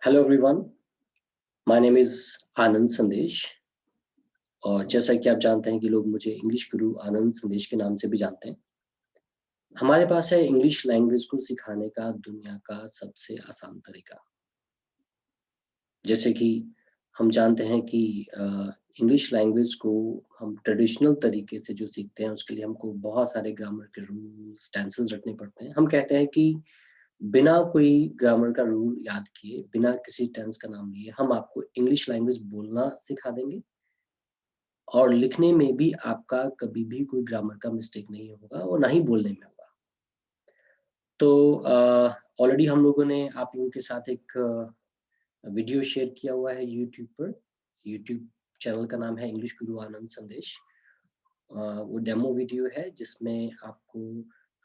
Hello everyone, my name is Anand Sandesh. और जैसा कि आप जानते हैं कि लोग मुझे इंग्लिश गुरु आनंद संदेश के नाम से भी जानते हैं। हमारे पास है इंग्लिश लैंग्वेज को सिखाने का दुनिया का सबसे आसान तरीका। जैसे कि हम जानते हैं कि इंग्लिश लैंग्वेज को हम ट्रेडिशनल तरीके से जो सीखते हैं उसके लिए हमको बहुत सारे ग्रामर के रूल्स, टेंसेस रटने पड़ते हैं। हम कहते हैं कि बिना कोई ग्रामर का रूल याद किए, बिना किसी टेंस का नाम लिए हम आपको इंग्लिश लैंग्वेज बोलना सिखा देंगे और लिखने में भी आपका कभी भी कोई ग्रामर का मिस्टेक नहीं होगा और ना ही बोलने में होगा। तो ऑलरेडी हम लोगों ने आप लोगों के साथ एक वीडियो शेयर किया हुआ है यूट्यूब पर। यूट्यूब चैनल का नाम है इंग्लिश गुरु आनंद संदेश। वो डेमो वीडियो है जिसमें आपको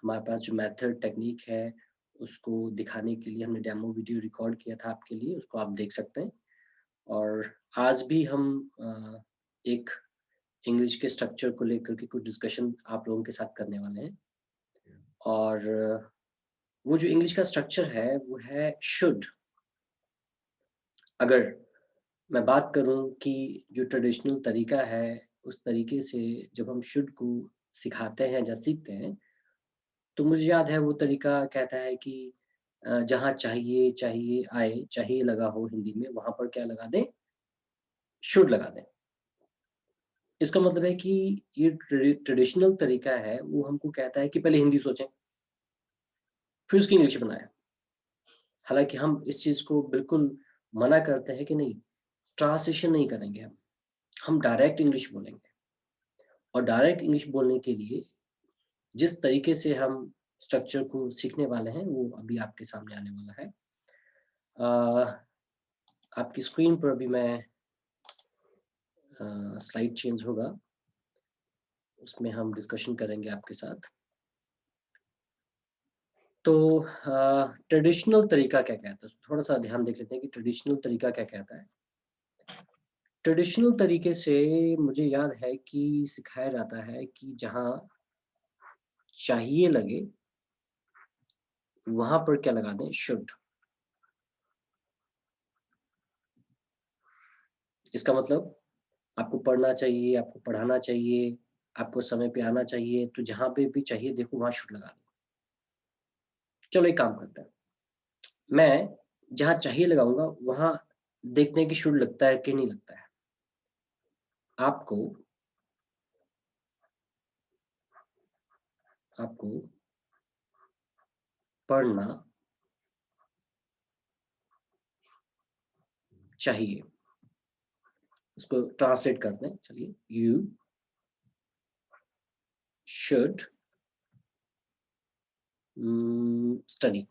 हमारे पास जो मेथड टेक्निक है उसको दिखाने के लिए हमने डेमो वीडियो रिकॉर्ड किया था आपके लिए, उसको आप देख सकते हैं। और आज भी हम एक इंग्लिश के स्ट्रक्चर को लेकर के कुछ डिस्कशन आप लोगों के साथ करने वाले हैं। और वो जो इंग्लिश का स्ट्रक्चर है वो है शुड। अगर मैं बात करूं कि जो ट्रेडिशनल तरीका है उस तरीके से जब हम शुड को सिखाते हैं या सीखते हैं तो मुझे याद है वो तरीका कहता है कि जहाँ चाहिए चाहिए आए चाहिए लगा हो हिंदी में वहां पर क्या लगा दें, शुड लगा दें। इसका मतलब है कि ये ट्रेडिशनल तरीका है वो हमको कहता है कि पहले हिंदी सोचें फिर उसकी इंग्लिश बनाएं। हालाँकि हम इस चीज़ को बिल्कुल मना करते हैं कि नहीं, ट्रांसलेशन नहीं करेंगे हम डायरेक्ट इंग्लिश बोलेंगे। और डायरेक्ट इंग्लिश बोलने के लिए जिस तरीके से हम स्ट्रक्चर को सीखने वाले हैं, वो अभी आपके सामने आने वाला है। आपकी स्क्रीन पर अभी मैं स्लाइड चेंज होगा, उसमें हम डिस्कशन करेंगे आपके साथ। तो ट्रेडिशनल तरीका क्या कहता है? थोड़ा-सा ध्यान देख लेते हैं कि ट्रेडिशनल तरीका क्या कहता है। ट्रेडिशनल तरीके से मुझे याद है कि सिखाया जाता है कि जहाँ चाहिए लगे, वहाँ पर क्या लगा दें, शुड। इसका मतलब आपको पढ़ना चाहिए, आपको पढ़ाना चाहिए, आपको समय पे आना चाहिए, तो जहाँ पे भी चाहिए देखो वहाँ शुड लगा दो। चलो एक काम करते हैं, मैं जहाँ चाहिए लगाऊँगा वहाँ देखते हैं कि शुड लगता है कि नहीं लगता है। आपको आपको पढ़ना चाहिए। इसको ट्रांसलेट करते हैं, चलिए। You should study.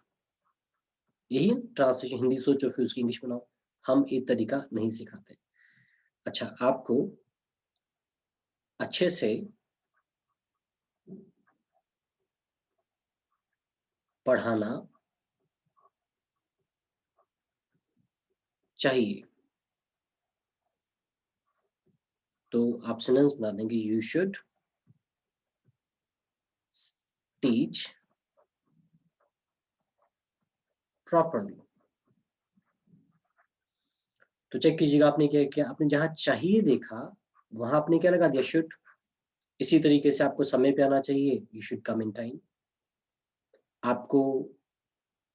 यही है ट्रांसलेशन। हिंदी सोचो फिर उसकी इंग्लिश बनाओ। हम ये तरीका नहीं सिखाते। अच्छा, आपको अच्छे से पढ़ाना चाहिए। तो आप सेंटेंस बना देंगे, यू शुड टीच प्रॉपरली। तो चेक कीजिएगा आपने क्या किया। आपने जहाँ चाहिए देखा वहाँ आपने क्या लगा दिया, शुड। इसी तरीके से आपको समय पे आना चाहिए, you should come in time. आपको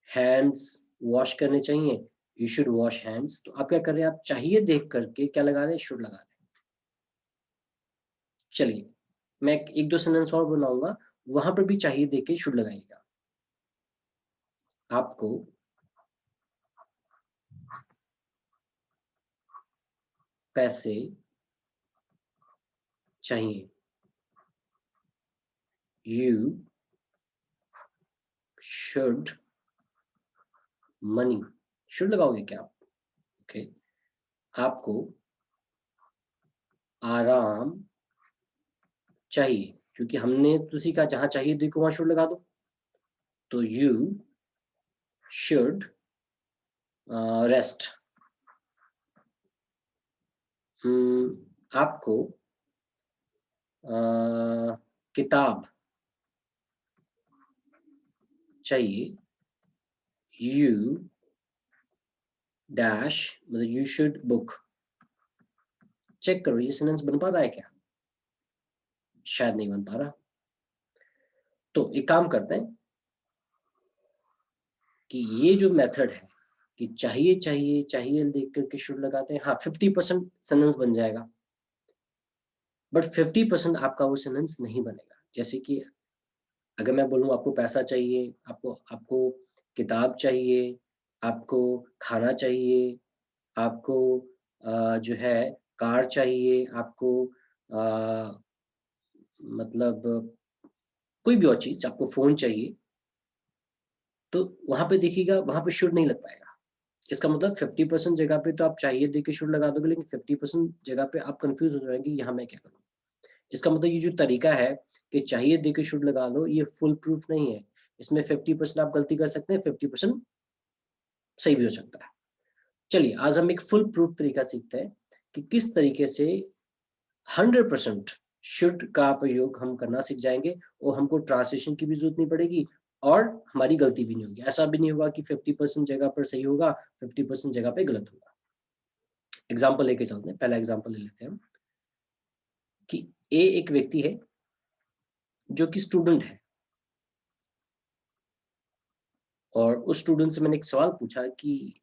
हैंड्स वॉश करने चाहिए, यू शुड वॉश हैंड्स। तो आप क्या कर रहे हैं, आप चाहिए देख करके क्या लगा रहे हैं, शुड लगा रहे हैं। चलिए मैं एक दो सेंटेंस और बनाऊंगा, वहां पर भी चाहिए देख के शुड लगाइएगा। आपको पैसे चाहिए, यू शुड मनी। शुड लगाओगे क्या आप? ओके। आपको आराम चाहिए, क्योंकि हमने तो उसी का जहाँ चाहिए देखो वहाँ शुड लगा दो। तो यू शुड रेस्ट। आपको किताब चाहिए, यू डैश मतलब यू शुड बुक। चेक करो ये सेंटेंस बन पा रहा है क्या? शायद नहीं बन पा रहा। तो एक काम करते हैं कि ये जो मेथड है कि चाहिए चाहिए चाहिए देख करके शुड लगाते हैं, हाँ 50% सेंटेंस बन जाएगा, बट 50% आपका वो सेंटेंस नहीं बनेगा। जैसे कि अगर मैं बोलूँ आपको पैसा चाहिए, आपको आपको किताब चाहिए, आपको खाना चाहिए, आपको जो है कार चाहिए, आपको अ, मतलब कोई भी और चीज़, आपको फ़ोन चाहिए, तो वहाँ पे देखिएगा वहाँ पे शुड नहीं लग पाएगा। इसका मतलब 50% जगह पे तो आप चाहिए देख के शुड लगा दोगे, लेकिन 50% जगह पे आप कन्फ्यूज़ हो जाएँगे यहाँ मैं क्या करूँ? इसका मतलब ये जो तरीका है कि चाहिए देख के शुड लगा लो, ये फुल प्रूफ नहीं है। इसमें 50% आप गलती कर सकते हैं, 50% सही भी हो सकता है। चलिए आज हम एक फुल प्रूफ तरीका सीखते हैं कि किस तरीके से 100% शुड का प्रयोग हम करना सीख जाएँगे और हमको ट्रांसलेशन की भी ज़रूरत नहीं पड़ेगी और हमारी गलती भी नहीं होगी। ऐसा भी नहीं होगा कि 50% जगह पर सही होगा, 50% जगह पे गलत होगा। एग्ज़ाम्पल लेके चलते हैं, पहला एग्ज़ाम्पल ले लेते हैं हम कि ए एक व्यक्ति है जो कि स्टूडेंट है और उस स्टूडेंट से मैंने एक सवाल पूछा कि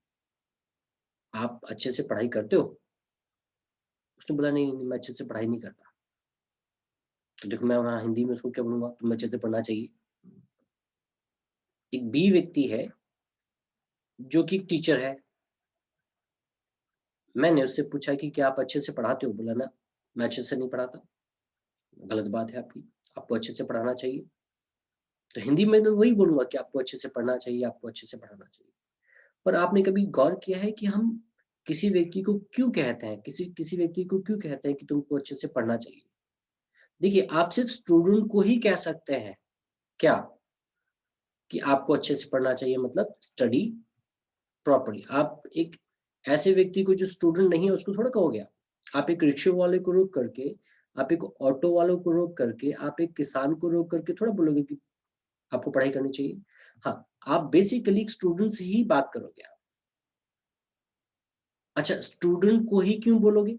आप अच्छे से पढ़ाई करते हो? उसने बोला नहीं, नहीं मैं अच्छे से पढ़ाई नहीं करता। तो देखो मैं वहाँ हिंदी में उसको क्या बोलूँगा, तुम्हें अच्छे से पढ़ना चाहिए। एक बी व्यक्ति है जो कि एक टीचर है। मैंने उससे पूछा कि क्या आप अच्छे से पढ़ाते हो? बोला ना, मैं अच्छे से नहीं पढ़ाता। गलत बात है आपकी, आपको अच्छे से पढ़ाना चाहिए। तो हिंदी में तो वही बोलूँगा कि आपको अच्छे से पढ़ना चाहिए, आपको अच्छे से पढ़ाना चाहिए। पर आपने कभी गौर किया है कि हम किसी व्यक्ति को क्यों कहते हैं, किसी किसी व्यक्ति को क्यों कहते हैं कि तुमको अच्छे से पढ़ना चाहिए? देखिए, आप सिर्फ़ स्टूडेंट को ही कह सकते हैं, क्या? कि आपको अच्छे से पढ़ना चाहिए मतलब स्टडी प्रॉपर्ली। आप एक ऐसे व्यक्ति को जो स्टूडेंट नहीं है उसको थोड़ा कहोगे आप। आप एक रिक्शा वाले को रोक करके, आप एक ऑटो वालों को रोक करके, आप एक किसान को रोक करके थोड़ा बोलोगे कि आपको पढ़ाई करनी चाहिए। हाँ, आप बेसिकली एक स्टूडेंट से ही बात करोगे आप। अच्छा, स्टूडेंट को ही क्यों बोलोगे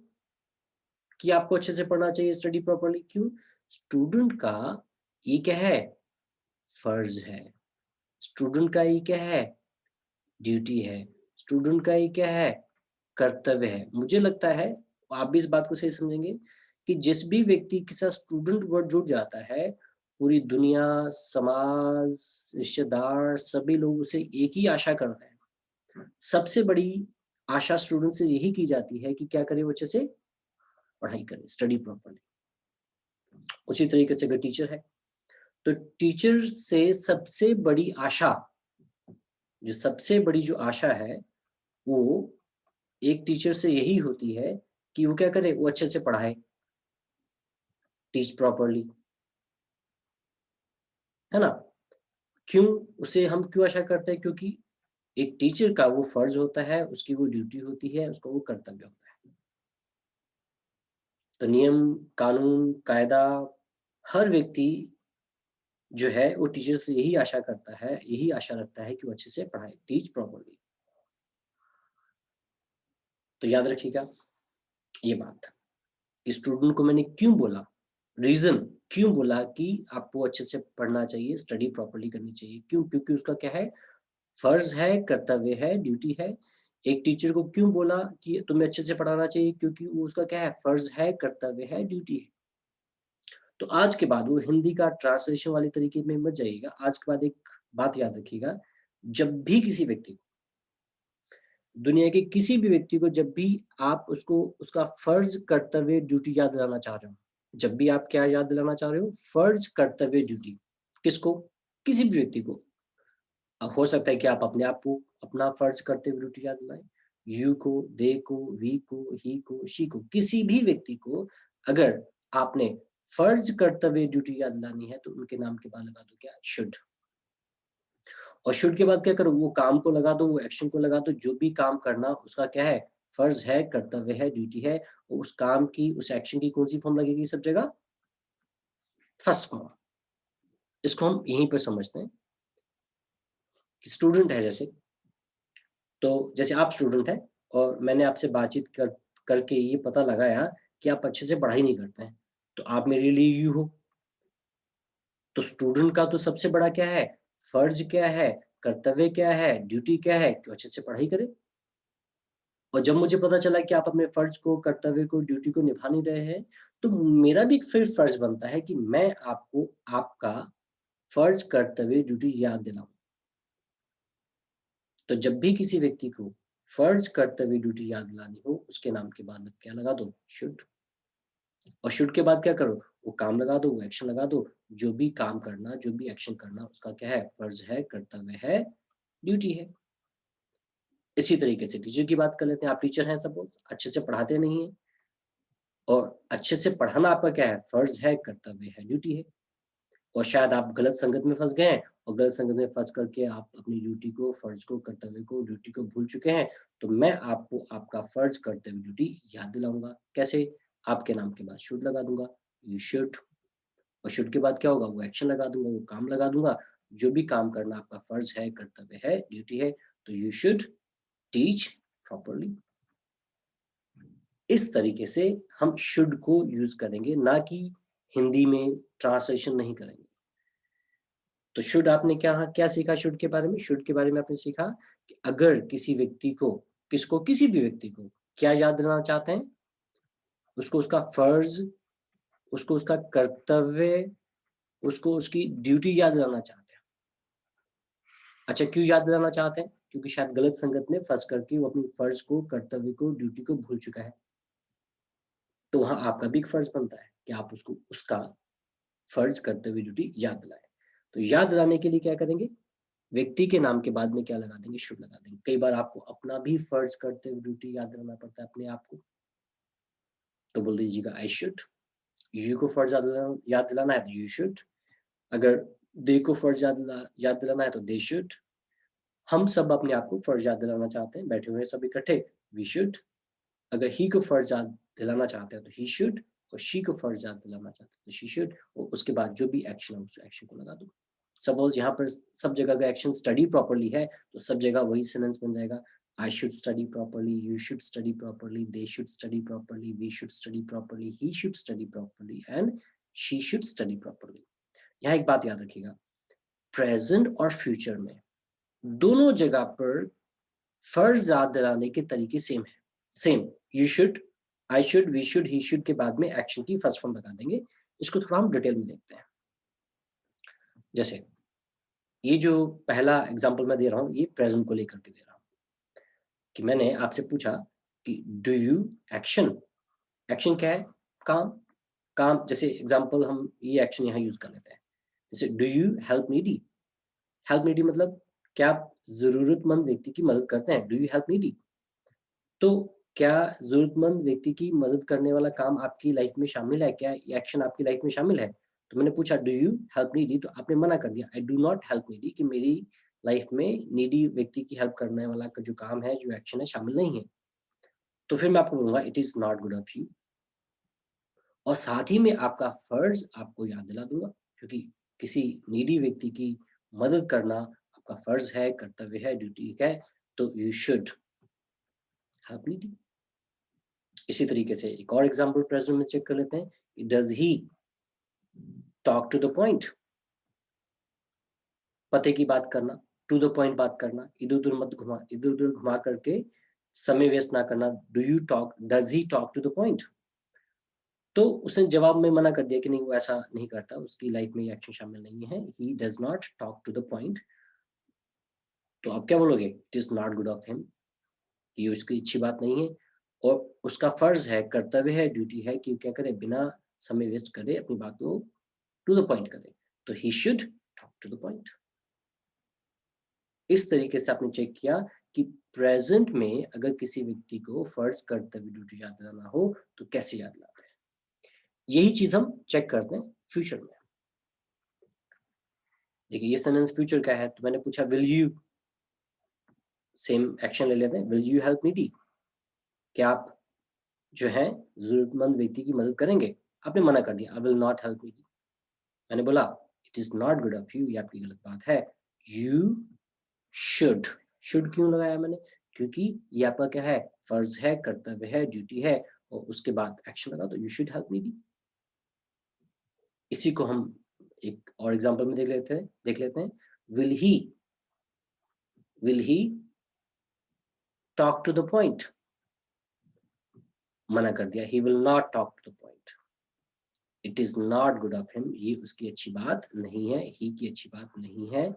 कि आपको अच्छे से पढ़ना चाहिए, स्टडी प्रॉपर्ली क्यों? स्टूडेंट का ये क्या है? फर्ज़ है। स्टूडेंट का ये क्या है? ड्यूटी है। स्टूडेंट का ये क्या है? कर्तव्य है। मुझे लगता है, आप भी इस बात को सही समझेंगे कि जिस भी व्यक्ति के साथ स्टूडेंट वर्ड जुड़ जाता है, पूरी दुनिया, समाज, रिश्तेदार सभी लोग उससे एक ही आशा करते हैं। सबसे बड़ी आशा स्टूडेंट से यही की जाती है कि क्या करे वो अच्छे से पढ़ाई करे, स्टडी प्रॉपर्ली। उसी तरीके से अगर टीचर है, तो टीचर से सबसे बड़ी आशा, जो सबसे बड़ी जो आशा है, वो एक टीचर से यही होती है कि वो क्या करे, वो अच्छे से पढ़ाए, टीच प्रॉपर्ली, है ना? क्यों उसे हम क्यों आशा करते हैं? क्योंकि एक टीचर का वो फर्ज़ होता है, उसकी वो ड्यूटी होती है, उसका वो कर्तव्य होता है। तो नियम, कानून, कायदा, हर व्यक्ति जो है वो टीचर से यही आशा करता है, यही आशा रखता है कि वो अच्छे से पढ़ाए, टीच प्रॉपर्ली। तो याद रखिएगा ये बात, कि स्टूडेंट को मैंने क्यों बोला, रीज़न क्यों बोला कि आपको अच्छे से पढ़ना चाहिए, स्टडी प्रॉपर्ली करनी चाहिए। क्यों? क्योंकि उसका क्या है, फर्ज़ है, कर्तव्य है, ड्यूटी है। एक टीचर को क्यों बोला कि तुम्हें अच्छे से पढ़ाना चाहिए? क्योंकि वो उसका क्या है, फर्ज़ है, कर्तव्य है, ड्यूटी है। तो आज के बाद वो हिंदी का ट्रांसलेशन वाले तरीके में मत जाइएगा। आज के बाद एक बात याद रखिएगा, जब भी किसी व्यक्ति को, दुनिया के किसी भी व्यक्ति को जब भी आप उसको उसका फर्ज़, कर्तव्य, ड्यूटी याद दिलाना चाह रहे हो, जब भी आप क्या याद दिलाना चाह रहे हो? फर्ज़, कर्तव्य, ड्यूटी। किसको? किसी भी व्यक्ति को। हो सकता है कि आप अपने आप को अपना फर्ज़ करते हुए ड्यूटी याद दिलाएँ। यू को, दे को, वी को, ही को, शी को, किसी भी व्यक्ति को अगर आपने फर्ज़, कर्तव्य, ड्यूटी याद दिलानी है तो उनके नाम के बाद लगा दो क्या? शुड। और शुड के बाद क्या करो? वो काम को लगा दो, वो एक्शन को लगा दो, जो भी काम करना उसका क्या है? फर्ज़ है, कर्तव्य है, ड्यूटी है। उस काम की, उस एक्शन की कौन-सी फ़ॉर्म लगेगी सब जगह? First form. इसको हम यहीं पे समझते हैं कि स्टूडेंट है जैसे, तो जैसे आप स्टूडेंट हैं और मैंने आपसे बातचीत करके ये पता लगाया कि आप अच्छे से पढ़ाई नहीं करते हैं, तो आप मेरे लिए यू हो। तो स्टूडेंट का तो सबसे बड़ा क्या है, फर्ज क्या है, कर्तव्य क्या है, ड्यूटी क्या है कि वो अच्छे से पढ़ाई करे। और जब मुझे पता चला कि आप अपने फर्ज को, कर्तव्य को, ड्यूटी को निभा नहीं रहे हैं, तो मेरा भी फिर फर्ज बनता है कि मैं आपको आपका फर्ज, कर्तव्य, ड्यूटी याद दिलाऊँ। तो जब भी किसी व्यक्ति को फर्ज, कर्तव्य, ड्यूटी याद दिलानी हो, उसके नाम के बाद क्या लगा दो? शुड। और शुड के बाद क्या करो? वो काम लगा दो, वो एक्शन लगा दो। जो भी काम करना, जो भी एक्शन करना, उसका क्या है? फर्ज है, कर्तव्य है, ड्यूटी है। इसी तरीके से टीचर की बात कर लेते हैं। आप टीचर हैं सपोज़, अच्छे से पढ़ाते नहीं हैं और अच्छे से पढ़ाना आपका क्या है? फर्ज है, कर्तव्य है, ड्यूटी है। और शायद आप गलत संगत में फँस गए हैं और गलत संगत में फँस करके आप अपनी ड्यूटी को, फर्ज को, कर्तव्य को, ड्यूटी को भूल चुके हैं, तो मैं आपको आपका फर्ज, कर्तव्य, ड्यूटी याद दिलाऊँगा। कैसे? आपके नाम के बाद शुड लगा दूँगा, यू शुड। और शुड के बाद क्या होगा? वो एक्शन लगा दूँगा, वो काम लगा दूँगा। जो भी काम करना आपका फर्ज है, कर्तव्य है, ड्यूटी है, तो यू शुड टीच प्रॉपर्ली। इस तरीके से हम शुड को यूज़ करेंगे, ना कि हिंदी में ट्रांसलेशन नहीं करेंगे। तो शुड आपने क्या क्या सीखा शुड के बारे में? शुड के बारे में आपने सीखा कि अगर किसी व्यक्ति को, किसको? किसी भी व्यक्ति को क्या याद दिलाना चाहते हैं? उसको उसका फर्ज़, उसको उसका कर्तव्य, उसको उसकी ड्यूटी याद दिलाना चाहते हैं। अच्छा, क्यों याद दिलाना चाहते हैं? क्योंकि शायद गलत संगत में फँस करके वो अपनी फर्ज़ को, कर्तव्य को, ड्यूटी को भूल चुका है। तो वहाँ आपका भी एक फर्ज़ बनता है कि आप उसको उसका फर्ज़, कर्तव्य, ड्यूटी याद दिलाएँ। तो याद दिलाने के लिए क्या करेंगे? व्यक्ति के नाम के बाद में क्या लगा देंगे? शुड लगा देंगे। कई बार आपको अपना भी फर्ज़, कर्तव्य, ड्यूटी याद दिलाना पड़ता है अपने आप को, तो बोल दीजिएगा आई शुड। यू को फर्ज़ याद दिलाना है तो यू शुड। अगर दे को फर्ज़ याद दिलाना है तो दे शुड। हम सब अपने आप को फर्ज़ याद दिलाना चाहते हैं, बैठे हुए हैं सब इकट्ठे, वी शुड। अगर ही को फर्ज़ याद दिलाना चाहते हैं तो ही शुड और शी को फर्ज़ याद दिलाना चाहते हैं तो शी शुड और उसके बाद जो भी एक्शन है उस एक्शन को लगा दो। सपोज़ यहाँ पर सब जगह का एक्शन स्टडी प्रॉपर्ली है, तो सब जगह वही सेंटेंस बन जाएगा। I should study properly, you should study properly, they should study properly, we should study properly, he should study properly and she should study properly. यहाँ एक बात याद रखिएगा, प्रेज़ेंट और फ्यूचर में दोनों जगह पर फर्ज़ याद दिलाने के तरीके सेम है। Same, you should, I should, we should, he should के बाद में एक्शन की फर्स्ट फॉर्म लगा देंगे। इसको थोड़ा हम डिटेल में देखते हैं। जैसे ये जो पहला एग्ज़ाम्पल मैं दे रहा हूँ, ये प्रेज़ेंट को लेकर के दे रहा हूँ कि मैंने आपसे पूछा कि डू यू एक्शन, एक्शन क्या है? काम, काम जैसे एग्ज़ाम्पल हम ये एक्शन यहाँ यूज़ कर लेते हैं। जैसे do you help needy? Help needy मतलब क्या आप ज़रूरतमंद व्यक्ति की मदद करते हैं? Do you help needy? तो क्या ज़रूरतमंद व्यक्ति की मदद करने वाला काम आपकी लाइफ़ में शामिल है? क्या ये एक्शन आपकी लाइफ़ में शामिल है? तो मैंने पूछा डू यू हेल्प नीडी? तो आपने मना कर दिया, I do not help needy कि मेरी लाइफ़ में नीडी व्यक्ति की हेल्प करने वाला का जो काम है, जो एक्शन है शामिल नहीं है। तो फिर मैं आपको बोलूँगा it is not good of you और साथ ही में आपका फर्ज़ आपको याद दिला दूँगा क्योंकि किसी नीडी व्यक्ति की मदद करना आपका फर्ज़ है, कर्तव्य है, ड्यूटी है, तो यू शुड हेल्प नीडी। इसी तरीके से एक और एग्ज़ाम्पल प्रेज़ेंट में चेक कर लेते हैं। Does he talk to the point? पते की बात करना, टू द पॉइंट बात करना, इधर-उधर घुमा करके समय वेस्ट ना करना। Does he talk to the point? तो उसने जवाब में मना कर दिया कि नहीं वो ऐसा नहीं करता, उसकी लाइफ़ में ये एक्शन शामिल नहीं है। He does not talk to the point. तो आप क्या बोलोगे? It is not good of him, ये उसकी अच्छी बात नहीं है और उसका फ़र्ज़ है, कर्तव्य है, ड्यूटी है कि क्या करे बिना समय वेस्ट करे अपनी बात को टू द पॉइंट करे। तो he should talk to the point. इस तरीके से आपने चेक किया कि प्रेज़ेंट में अगर किसी व्यक्ति को फ़र्ज़, कर्तव्य, ड्यूटी याद दिलाना हो तो कैसे याद दिलाते हैं। यही चीज़ हम चेक करते हैं फ्यूचर में। देखिए ये सेंटेंस फ्यूचर का है तो मैंने पूछा विल यू, सेम एक्शन ले लेते हैं, विल यू हेल्प नीडी? क्या आप जो है ज़रूरतमंद व्यक्ति की मदद करेंगे? आपने मना कर दिया, I will not help needy. मैंने बोला it is not good of you, ये आपकी गलत बात है। यू शुड, शुड क्यों लगाया मैंने? क्योंकि ये आपका क्या है, फर्ज है, कर्तव्य है, ड्यूटी है, और उसके बाद एक्शन लगा दो, you should help me D. इसी को हम एक और एग्जांपल में देख लेते हैं। Will he talk to the point, मना कर दिया, he will not talk to the point, it is not good of him, ये उसकी अच्छी बात नहीं है, ही की अच्छी बात नहीं है,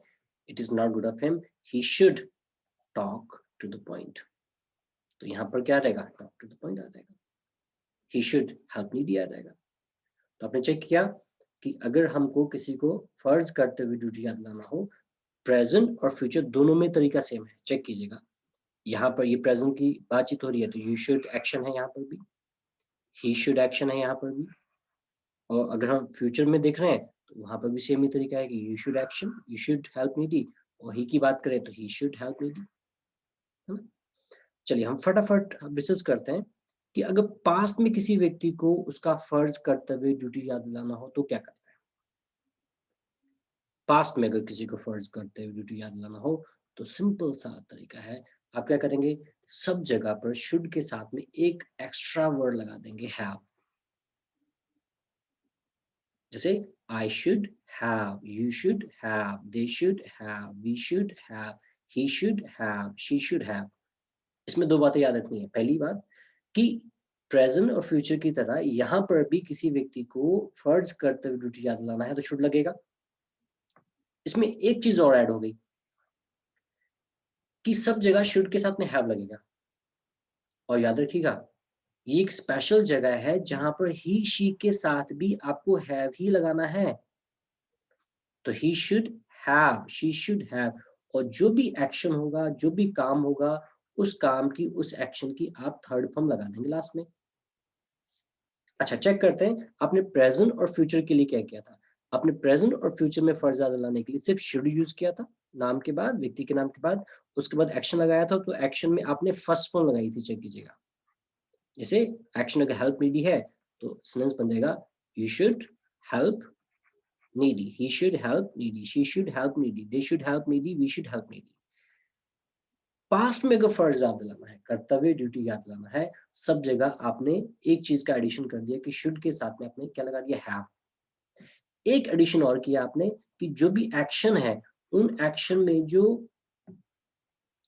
it is not good of him, he should talk to the point. तो यहाँ पर क्या रहेगा, टॉक टू द पॉइंट आ जाएगा, he should help me D आ जाएगा। तो आपने चेक किया कि अगर हमको किसी को फर्ज करते हुए ड्यूटी याद लाना हो, प्रेजेंट और फ्यूचर दोनों में तरीका सेम है, चेक कीजिएगा। यहाँ पर ये प्रेजेंट की बातचीत हो रही है तो यू शुड एक्शन है यहाँ पर भी, ही शुड एक्शन है यहाँ पर भी, और अगर हम फ्यूचर में देख रहे हैं तो वहां पर भी सेम ही तरीका है कि you should action, you should help me D, और ही की बात करें तो he should help me D, है ना। चलिए हम फटाफट डिस्कस करते हैं कि अगर पास्ट में किसी व्यक्ति को उसका फर्ज कर्तव्य ड्यूटी याद दिलाना हो तो क्या करता है। पास्ट में अगर किसी को फर्ज करते हुए ड्यूटी याद दिलाना हो तो सिंपल सा तरीका है, आप क्या करेंगे, सब जगह पर शुड के साथ में एक एक्स्ट्रा वर्ड लगा देंगे, हैव। जैसे I should have, you should have, they should have, we should have, he should have, she should have। इसमें दो बातें याद रखनी है। पहली बात कि प्रेजेंट और फ्यूचर की तरह यहाँ पर भी किसी व्यक्ति को फर्ज करते हुए ड्यूटी याद दिलाना है तो शुड लगेगा। इसमें एक चीज और ऐड हो गई कि सब जगह शुड के साथ में हैव लगेगा, और याद रखिएगा ये एक स्पेशल जगह है जहां पर ही शी के साथ भी आपको हैव ही लगाना है। तो he should have, she should have, और जो भी एक्शन होगा, जो भी काम होगा, उस काम की, उस एक्शन की आप थर्ड फॉर्म लगा देंगे लास्ट में। अच्छा चेक करते हैं आपने प्रेजेंट और फ्यूचर के लिए क्या किया था। आपने प्रेजेंट और फ्यूचर में फर्ज याद दिलाने के लिए सिर्फ शुड यूज किया था, नाम के बाद, व्यक्ति के नाम के बाद, उसके बाद एक्शन लगाया था, तो एक्शन में आपने फर्स्ट फॉर्म लगाई थी, चेक कीजिएगा। जैसे एक्शन अगर हेल्प नीडी है तो सेंटेंस बन जाएगा you should help needy, he should help needy, she should help needy, they should help needy, we should help needy। Past में अगर फर्ज याद दिलाना है, कर्तव्य ड्यूटी याद दिलाना है, सब जगह आपने एक चीज का एडिशन कर दिया कि शुड के साथ में आपने क्या लगा दिया, हैव। एक एडिशन और किया आपने कि जो भी एक्शन है उन एक्शन में जो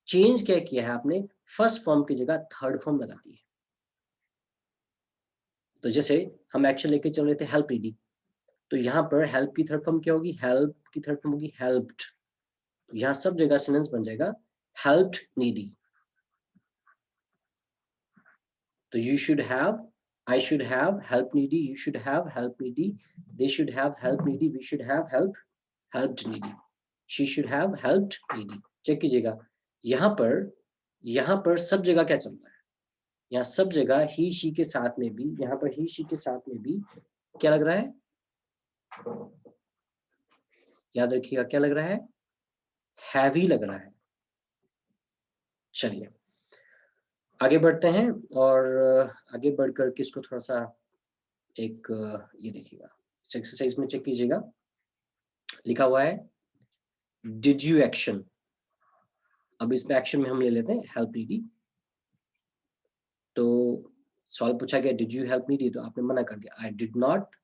चेंज क्या किया है आपने, फर्स्ट फॉर्म की जगह थर्ड फॉर्म लगा दी है। तो जैसे हम एक्शन लेके चल रहे थे हेल्प नीडी, तो यहाँ पर हेल्प की थर्ड फॉर्म क्या होगी, हेल्प की थर्ड फॉर्म होगी हेल्प्ड। तो यहाँ सब जगह सेंटेंस बन जाएगा helped needy। तो you should have, I should have help needy, you should have help needy, they should have help needy, we should have helped needy, she should have helped needy। Check कीजिएगा यहाँ पर सब जगह क्या चल रहा है, यहाँ सब जगह ही शी के साथ में भी, यहाँ पर ही शी के साथ में भी क्या लग रहा है, याद रखिएगा क्या लग रहा है, हैव ही लग रहा है। चलिए आगे बढ़ते हैं, और आगे बढ़कर किसको थोड़ा सा एक ये देखिएगा, इस एक्सरसाइज में चेक कीजिएगा, लिखा हुआ है डिड यू एक्शन। अब इसमें एक्शन में हम ले लेते हैं हेल्प नीडी। तो सवाल पूछा गया डिड यू हेल्प नीडी, तो आपने मना कर दिया, I did not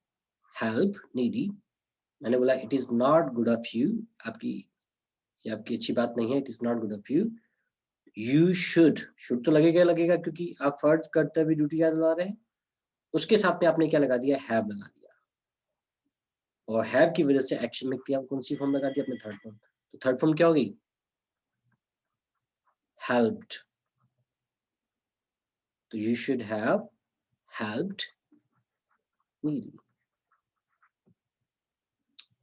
help needy. मैंने बोला it is not good of you, ये आपकी अच्छी बात नहीं है, it is not good of you. You should तो लगेगा क्योंकि आप फर्ज करते हुए ड्यूटी याद दिला रहे हैं, उसके साथ में आपने क्या लगा दिया, हैव लगा दिया, और हैव की वजह से एक्शन में क्या, कौन सी फॉर्म लगा दी, अपने थर्ड फॉर्म। तो थर्ड फॉर्म क्या होगी, हेल्प्ड। तो you should have helped needy.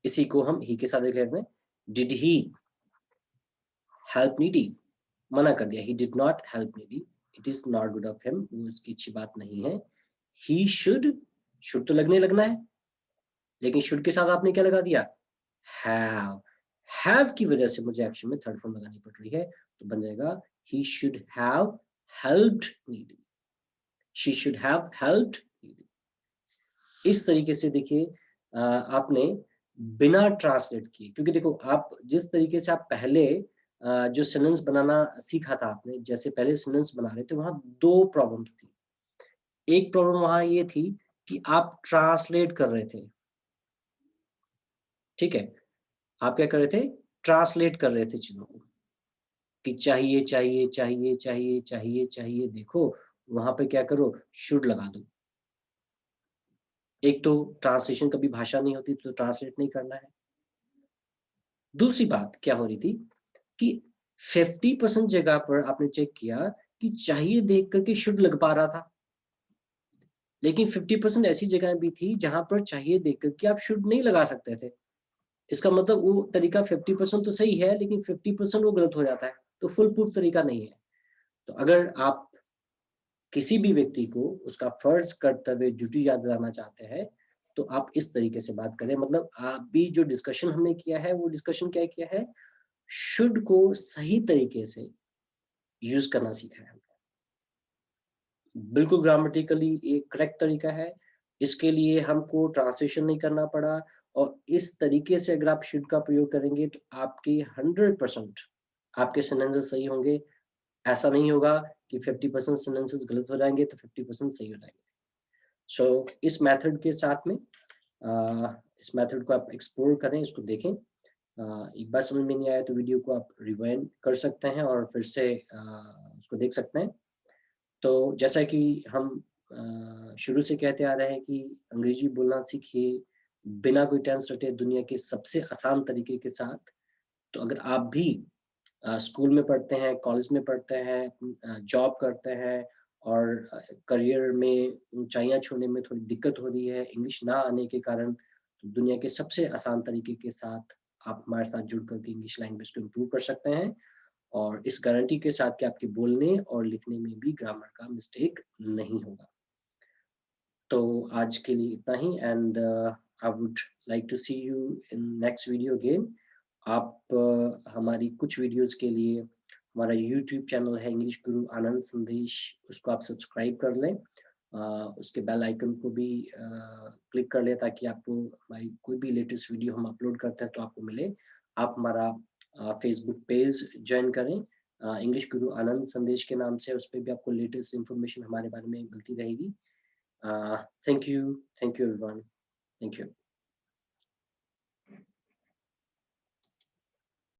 इसी को हम ही के साथ देख लेते हैं, डिड ही हेल्प नीडी, मना कर दिया, he did not help needy, it is not good of him, वो उसकी अच्छी बात नहीं है। ही शुड तो लगना है, लेकिन शुड के साथ आपने क्या लगा दिया, हैव की वजह से मुझे एक्शन में थर्ड फॉर्म लगानी पड़ रही है, तो बन जाएगा he should have helped needy, she should have helped needy. इस तरीके से देखिए आपने बिना ट्रांसलेट किए, क्योंकि देखो आप जिस तरीके से आप पहले जो सिनोनिम्स बनाना सीखा था आपने, जैसे पहले सिनोनिम्स बना रहे थे, वहाँ 2 प्रॉब्लम्स थी। एक प्रॉब्लम वहाँ ये थी कि आप ट्रांसलेट कर रहे थे, ठीक है? आप क्या कर रहे थे? ट्रांसलेट कर रहे थे चीज़ों को, कि चाहिए, चाहिए, चाहिए, चाहिए, चाहिए, चाहिए, देखो, वहाँ पे क्या करो, शुड लगा दो। एक तो ट्रांसलेशन कभी भाषा नहीं होती, तो ट्रांसलेट नहीं करना है। दूसरी बात क्या हो रही थी कि 50% जगह पर आपने चेक किया कि चाहिए देख कर के शुड लग पा रहा था। लेकिन 50% ऐसी जगहें भी थी जहाँ पर चाहिए देख कर के आप शुड नहीं लगा सकते थे। इसका मतलब वो तरीका 50% तो सही है, लेकिन 50% वो गलत हो जाता है, तो फुल प्रूफ तरीका नहीं है। तो अगर आप किसी भी व्यक्ति को उसका फर्ज, कर्तव्य, ड्यूटी याद दिलाना चाहते हैं, तो आप इस तरीके से बात करें। मतलब अभी जो डिस्कशन हमने किया है, वो डिस्कशन क्या किया है? शुड को सही तरीके से यूज़ करना सीखा है। बिल्कुल ग्रामेटिकली एक करेक्ट तरीका है। इसके लिए हमको ट्रांसलेशन नहीं करना पड़ा, और इस तरीके से अगर आप शुड का प्रयोग करेंगे तो आपके 100% आपके सेंटेंसेस सही होंगे। ऐसा नहीं होगा कि 50% सेंटेंसेस गलत हो जाएँगे तो 50% सही हो जाएँगे। सो इस मेथड के साथ में इस मेथड को आप एक्सप्लोर करें, इसको देखें। एक बार समझ में नहीं आया तो वीडियो को आप रिवाइंड कर सकते हैं और फिर से उसको देख सकते हैं। तो जैसा कि हम शुरू से कहते आ रहे हैं कि अंग्रेजी बोलना सीखिए, बिना कोई टेंस रटे, दुनिया के सबसे आसान तरीके के साथ। तो अगर आप भी स्कूल में पढ़ते हैं, कॉलेज में पढ़ते हैं, जॉब करते हैं और करियर में ऊँचाइयाँ छूने में थोड़ी दिक्कत हो रही है, इंग्लिश ना आने के कारण, तो दुनिया के सबसे आसान तरीके के साथ आप हमारे साथ जुड़ कर के इंग्लिश लैंग्वेज को इम्प्रूव कर सकते हैं। और इस गारंटी के साथ कि आपके बोलने और लिखने में भी ग्रामर का मिस्टेक नहीं होगा। तो आज के लिए इतना ही, and I would like to see you in next video again. आप हमारी कुछ वीडियोज़ के लिए हमारा यूट्यूब चैनल है इंग्लिश गुरु आनंद संदेश, उसको आप सब्सक्राइब कर लें। उसके बेल आइकन को भी क्लिक कर लें ताकि आपको हमारी कोई भी लेटेस्ट वीडियो हम अपलोड करते हैं तो आपको मिले। आप हमारा फेसबुक पेज जॉइन करें, इंग्लिश गुरु आनंद संदेश के नाम से, उस पे भी आपको लेटेस्ट इन्फॉर्मेशन हमारे बारे में मिलती रहेगी। Thank you everyone. Thank you.